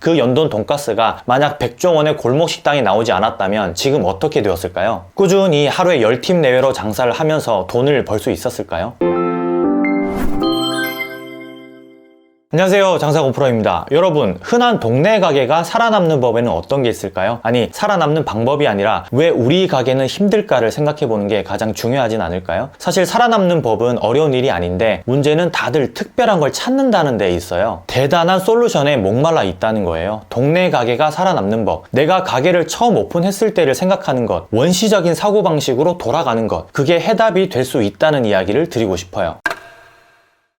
그 연돈 돈가스가 만약 백종원의 골목 식당이 나오지 않았다면 지금 어떻게 되었을까요? 꾸준히 하루에 10팀 내외로 장사를 하면서 돈을 벌 수 있었을까요? 안녕하세요, 장사고프로입니다. 여러분, 흔한 동네 가게가 살아남는 법에는 어떤 게 있을까요? 아니, 살아남는 방법이 아니라 왜 우리 가게는 힘들까를 생각해보는 게 가장 중요하진 않을까요? 사실 살아남는 법은 어려운 일이 아닌데 문제는 다들 특별한 걸 찾는다는 데 있어요. 대단한 솔루션에 목말라 있다는 거예요. 동네 가게가 살아남는 법, 내가 가게를 처음 오픈했을 때를 생각하는 것, 원시적인 사고방식으로 돌아가는 것, 그게 해답이 될 수 있다는 이야기를 드리고 싶어요.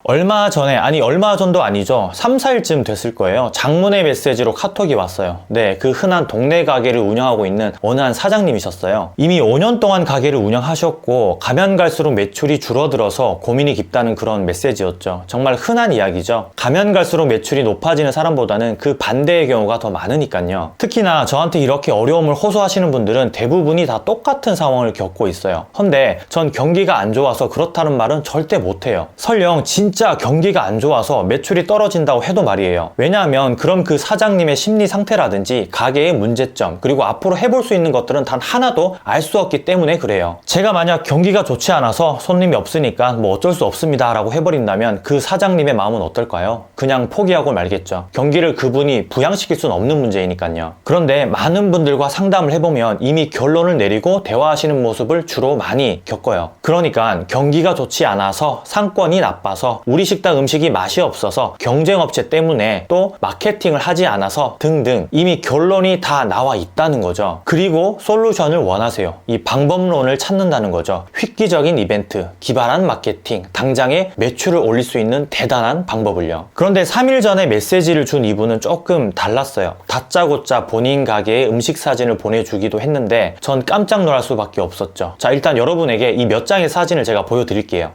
얼마 전도 아니죠. 3, 4일쯤 됐을 거예요. 장문의 메시지로 카톡이 왔어요. 네, 그 흔한 동네 가게를 운영하고 있는 어느 한 사장님이셨어요. 이미 5년 동안 가게를 운영하셨고 가면 갈수록 매출이 줄어들어서 고민이 깊다는 그런 메시지였죠. 정말 흔한 이야기죠. 가면 갈수록 매출이 높아지는 사람보다는 그 반대의 경우가 더 많으니까요. 특히나 저한테 이렇게 어려움을 호소하시는 분들은 대부분이 다 똑같은 상황을 겪고 있어요. 헌데 전 경기가 안 좋아서 그렇다는 말은 절대 못해요. 설령 진짜 경기가 안 좋아서 매출이 떨어진다고 해도 말이에요. 왜냐하면 그럼 그 사장님의 심리 상태라든지 가게의 문제점, 그리고 앞으로 해볼 수 있는 것들은 단 하나도 알 수 없기 때문에 그래요. 제가 만약 경기가 좋지 않아서 손님이 없으니까 뭐 어쩔 수 없습니다 라고 해버린다면 그 사장님의 마음은 어떨까요? 그냥 포기하고 말겠죠. 경기를 그분이 부양시킬 수는 없는 문제이니까요. 그런데 많은 분들과 상담을 해보면 이미 결론을 내리고 대화하시는 모습을 주로 많이 겪어요. 그러니까 경기가 좋지 않아서, 상권이 나빠서, 우리 식당 음식이 맛이 없어서, 경쟁업체 때문에, 또 마케팅을 하지 않아서 등등 이미 결론이 다 나와 있다는 거죠. 그리고 솔루션을 원하세요. 이 방법론을 찾는다는 거죠. 획기적인 이벤트, 기발한 마케팅, 당장에 매출을 올릴 수 있는 대단한 방법을요. 그런데 3일 전에 메시지를 준 이분은 조금 달랐어요. 다짜고짜 본인 가게의 음식 사진을 보내주기도 했는데 전 깜짝 놀랄 수밖에 없었죠. 자, 일단 여러분에게 이 몇 장의 사진을 제가 보여드릴게요.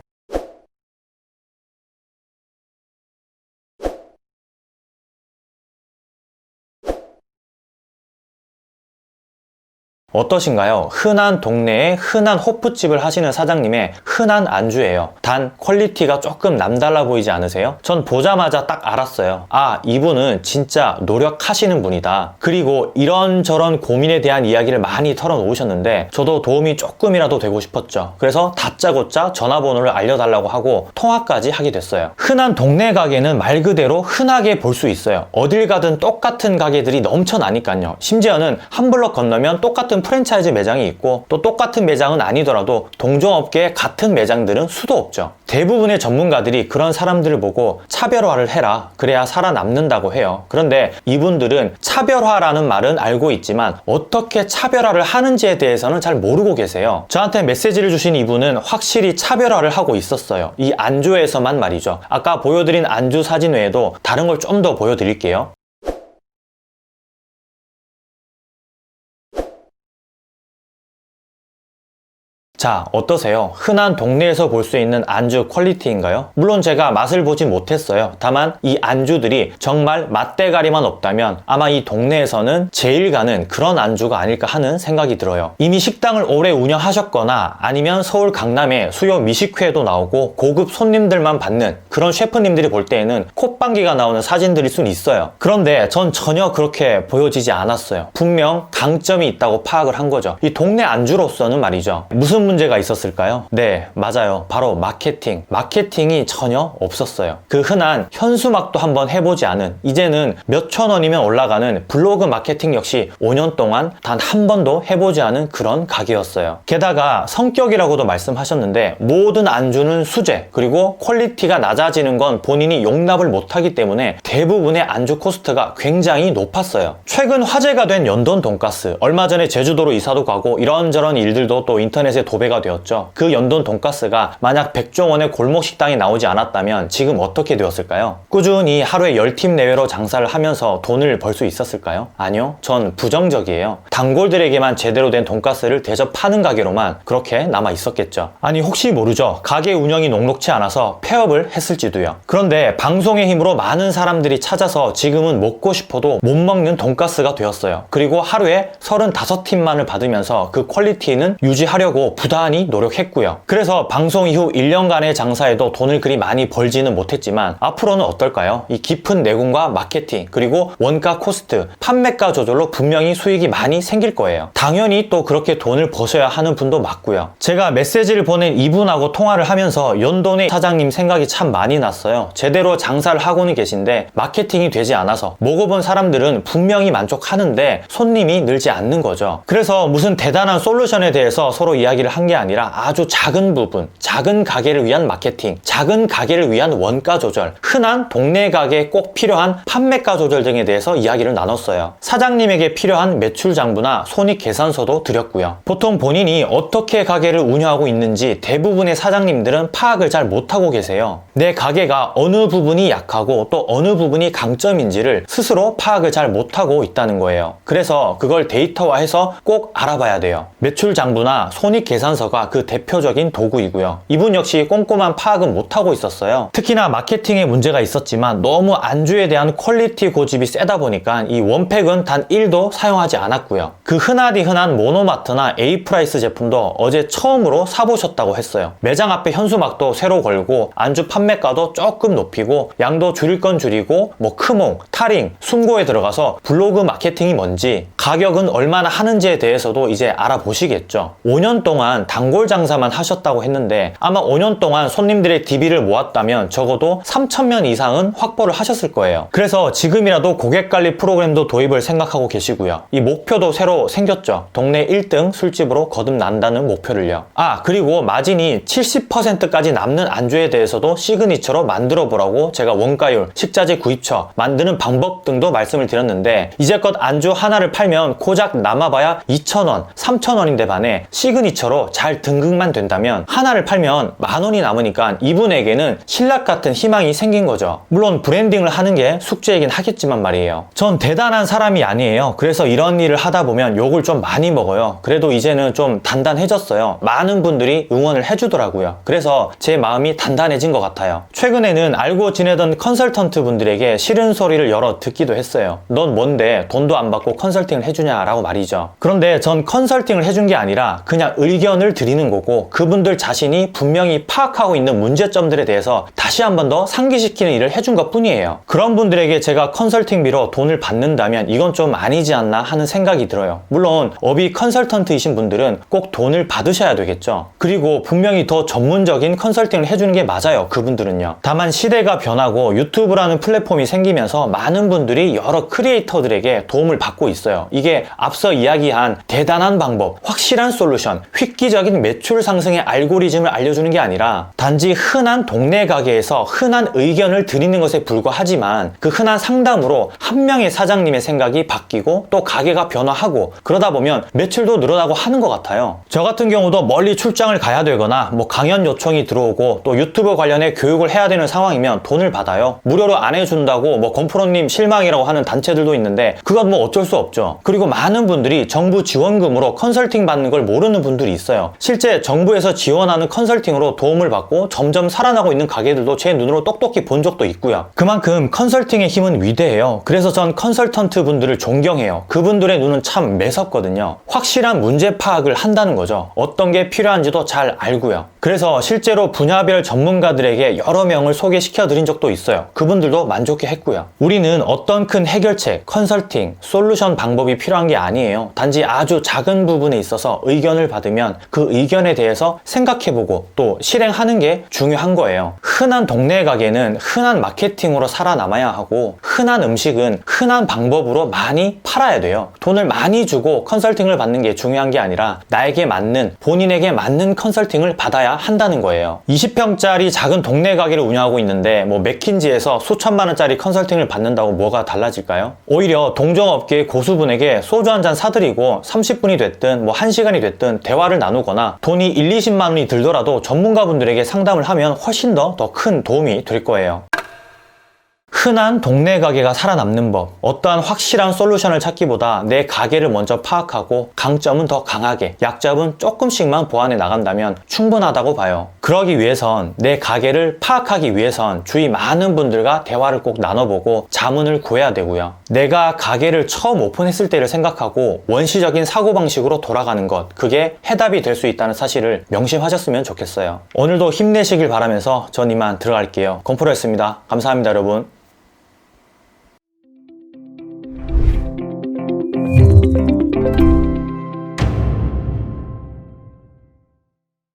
어떠신가요? 흔한 동네에 흔한 호프집을 하시는 사장님의 흔한 안주예요. 단 퀄리티가 조금 남달라 보이지 않으세요? 전 보자마자 딱 알았어요. 아, 이분은 진짜 노력하시는 분이다. 그리고 이런저런 고민에 대한 이야기를 많이 털어놓으셨는데 저도 도움이 조금이라도 되고 싶었죠. 그래서 다짜고짜 전화번호를 알려달라고 하고 통화까지 하게 됐어요. 흔한 동네 가게는 말 그대로 흔하게 볼 수 있어요. 어딜 가든 똑같은 가게들이 넘쳐나니까요. 심지어는 한 블럭 건너면 똑같은 프랜차이즈 매장이 있고 또 똑같은 매장은 아니더라도 동종업계의 같은 매장들은 수도 없죠. 대부분의 전문가들이 그런 사람들을 보고 차별화를 해라, 그래야 살아남는다고 해요. 그런데 이분들은 차별화라는 말은 알고 있지만 어떻게 차별화를 하는지에 대해서는 잘 모르고 계세요. 저한테 메시지를 주신 이분은 확실히 차별화를 하고 있었어요. 이 안주에서만 말이죠. 아까 보여드린 안주 사진 외에도 다른 걸 좀 더 보여드릴게요. 자, 어떠세요? 흔한 동네에서 볼 수 있는 안주 퀄리티인가요? 물론 제가 맛을 보지 못했어요. 다만 이 안주들이 정말 맛대가리만 없다면 아마 이 동네에서는 제일 가는 그런 안주가 아닐까 하는 생각이 들어요. 이미 식당을 오래 운영하셨거나 아니면 서울 강남에 수요 미식회도 나오고 고급 손님들만 받는 그런 셰프님들이 볼 때에는 콧방귀가 나오는 사진들일 수는 있어요. 그런데 전 전혀 그렇게 보여지지 않았어요. 분명 강점이 있다고 파악을 한 거죠. 이 동네 안주로서는 말이죠. 무슨 문제가 있었을까요? 네, 맞아요. 바로 마케팅. 마케팅이 전혀 없었어요. 그 흔한 현수막도 한번 해보지 않은, 이제는 몇천 원이면 올라가는 블로그 마케팅 역시 5년 동안 단 한 번도 해보지 않은 그런 가게였어요. 게다가 성격이라고도 말씀하셨는데 모든 안주는 수제, 그리고 퀄리티가 낮아지는 건 본인이 용납을 못하기 때문에 대부분의 안주 코스트가 굉장히 높았어요. 최근 화제가 된 연돈 돈가스, 얼마 전에 제주도로 이사도 가고 이런저런 일들도 또 인터넷에 도배가 되었죠. 그 연돈 돈가스가 만약 백종원의 골목 식당이 나오지 않았다면 지금 어떻게 되었을까요? 꾸준히 하루에 10팀 내외로 장사를 하면서 돈을 벌 수 있었을까요? 아니요, 전 부정적이에요. 단골들에게만 제대로 된 돈가스를 대접하는 가게로만 그렇게 남아 있었겠죠. 아니, 혹시 모르죠. 가게 운영이 녹록치 않아서 폐업을 했을지도요. 그런데 방송의 힘으로 많은 사람들이 찾아서 지금은 먹고 싶어도 못 먹는 돈가스가 되었어요. 그리고 하루에 35팀만을 받으면서 그 퀄리티는 유지하려고 부단히 노력했고요. 그래서 방송 이후 1년간의 장사에도 돈을 그리 많이 벌지는 못했지만 앞으로는 어떨까요? 이 깊은 내공과 마케팅, 그리고 원가 코스트, 판매가 조절로 분명히 수익이 많이 생길 거예요. 당연히 또 그렇게 돈을 버셔야 하는 분도 맞고요. 제가 메시지를 보낸 이분하고 통화를 하면서 연돈의 사장님 생각이 참 많이 났어요. 제대로 장사를 하고는 계신데 마케팅이 되지 않아서 먹어본 사람들은 분명히 만족하는데 손님이 늘지 않는 거죠. 그래서 무슨 대단한 솔루션에 대해서 서로 이야기를 한 게 아니라 아주 작은 부분, 작은 가게를 위한 마케팅, 작은 가게를 위한 원가 조절, 흔한 동네 가게에 꼭 필요한 판매가 조절 등에 대해서 이야기를 나눴어요. 사장님에게 필요한 매출 장부나 손익 계산서도 드렸고요. 보통 본인이 어떻게 가게를 운영하고 있는지 대부분의 사장님들은 파악을 잘 못하고 계세요. 내 가게가 어느 부분이 약하고 또 어느 부분이 강점인지를 스스로 파악을 잘 못하고 있다는 거예요. 그래서 그걸 데이터화해서 꼭 알아봐야 돼요. 매출 장부나 손익 계산서가 그 대표적인 도구이고요. 이분 역시 꼼꼼한 파악은 못하고 있었어요. 특히나 마케팅에 문제가 있었지만 너무 안주에 대한 퀄리티 고집이 세다 보니까 이 원팩은 단 1도 사용하지 않았고요. 그 흔하디 흔한 모노마트나 A프라이스 제품도 어제 처음으로 사보셨다고 했어요. 매장 앞에 현수막도 새로 걸고 안주 판매가도 조금 높이고 양도 줄일 건 줄이고 뭐 크몽, 타링, 숨고에 들어가서 블로그 마케팅이 뭔지 가격은 얼마나 하는지에 대해서도 이제 알아보시겠죠. 5년 동안 단골 장사만 하셨다고 했는데 아마 5년 동안 손님들의 DB를 모았다면 적어도 3,000명 이상은 확보를 하셨을 거예요. 그래서 지금이라도 고객관리 프로그램도 도입을 생각하고 계시고요. 이 목표도 새로 생겼죠. 동네 1등 술집으로 거듭난다는 목표를요. 그리고 마진이 70%까지 남는 안주에 대해서도 시그니처로 만들어 보라고 제가 원가율, 식자재 구입처 만드는 방법 등도 말씀을 드렸는데 이제껏 안주 하나를 팔면 고작 남아봐야 2,000원, 3,000원인데 반해 시그니처로 잘 등급만 된다면 하나를 팔면 10,000원이 남으니까 이분에게는 신락 같은 희망이 생긴 거죠. 물론 브랜딩을 하는 게 숙제이긴 하겠지만 말이에요. 전 대단한 사람이 아니에요. 그래서 이런 일을 하다 보면 욕을 좀 많이 먹어요. 그래도 이제는 좀 단단해졌어요. 많은 분들이 응원을 해주더라고요. 그래서 제 마음이 단단해진 것 같아요. 최근에는 알고 지내던 컨설턴트 분들에게 싫은 소리를 여러 듣기도 했어요. 넌 뭔데 돈도 안 받고 컨설팅을 해주냐라고 말이죠. 그런데 전 컨설팅을 해준 게 아니라 그냥 의견을 드리는 거고 그분들 자신이 분명히 파악하고 있는 문제점들에 대해서 다시 한 번 더 상기시키는 일을 해준 것 뿐이에요. 그런 분들에게 제가 컨설팅비로 돈을 받는다면 이건 좀 아니지 않나 하는 생각이 들어요. 물론 업이 컨설턴트이신 분들은 꼭 돈을 받으셔야 되겠죠. 그리고 분명히 더 전문적인 컨설팅을 해주는 게 맞아요. 그분들은요. 다만 시대가 변하고 유튜브라는 플랫폼이 생기면서 많은 분들이 여러 크리에이터들에게 도움을 받고 있어요. 이게 앞서 이야기한 대단한 방법, 확실한 솔루션, 획기적인 매출 상승의 알고리즘을 알려주는 게 아니라 단지 흔한 동네 가게에서 흔한 의견을 드리는 것에 불과하지만 그 흔한 상담으로 한 명의 사장님의 생각이 바뀌고 또 가게가 변화하고 그러다 보면 매출도 늘어나고 하는 것 같아요. 저 같은 경우도 멀리 출장을 가야 되거나 뭐 강연 요청이 들어오고 또 유튜브 관련해 교육을 해야 되는 상황이면 돈을 받아요. 무료로 안 해준다고 뭐 건프로님 실망이라고 하는 단체들도 있는데 그건 뭐 어쩔 수 없죠. 그리고 많은 분들이 정부 지원금으로 컨설팅 받는 걸 모르는 분들이 있어요. 실제 정부에서 지원하는 컨설팅으로 도움을 받고 점점 살아나고 있는 가게들도 제 눈으로 똑똑히 본 적도 있고요. 그만큼 컨설팅의 힘은 위대해요. 그래서 전 컨설턴트 분들을 존경해요. 그분들의 눈은 참 매섭거든요. 확실한 문제 파악을 한다는 거죠. 어떤 게 필요한지도 잘 알고요. 그래서 실제로 분야별 전문가들에게 여러 명을 소개시켜 드린 적도 있어요. 그분들도 만족해 했고요. 우리는 어떤 큰 해결책, 컨설팅, 솔루션 방법이 필요한 게 아니에요. 단지 아주 작은 부분에 있어서 의견을 받으면 그 의견에 대해서 생각해보고 또 실행하는 게 중요한 거예요. 흔한 동네 가게는 흔한 마케팅으로 살아남아야 하고 흔한 음식은 흔한 방법으로 많이 팔아야 돼요. 돈을 많이 주고 컨설팅을 받는 게 중요한 게 아니라 나에게 맞는, 본인에게 맞는 컨설팅을 받아야 한다는 거예요. 20평짜리 작은 동네 가게를 운영하고 있는데 뭐 맥킨지에서 수천만 원짜리 컨설팅을 받는다고 뭐가 달라질까요? 오히려 동종업계의 고수분에게 소주 한 잔 사드리고 30분이 됐든 뭐 1시간이 됐든 대화를 나누거나 돈이 1, 20만 원이 들더라도 전문가분들에게 상담을 하면 훨씬 더 큰 도움이 될 거예요. 흔한 동네 가게가 살아남는 법, 어떠한 확실한 솔루션을 찾기보다 내 가게를 먼저 파악하고 강점은 더 강하게, 약점은 조금씩만 보완해 나간다면 충분하다고 봐요. 그러기 위해선 내 가게를 파악하기 위해선 주위 많은 분들과 대화를 꼭 나눠보고 자문을 구해야 되고요. 내가 가게를 처음 오픈했을 때를 생각하고 원시적인 사고방식으로 돌아가는 것, 그게 해답이 될 수 있다는 사실을 명심하셨으면 좋겠어요. 오늘도 힘내시길 바라면서 전 이만 들어갈게요. 건프로였습니다. 감사합니다, 여러분.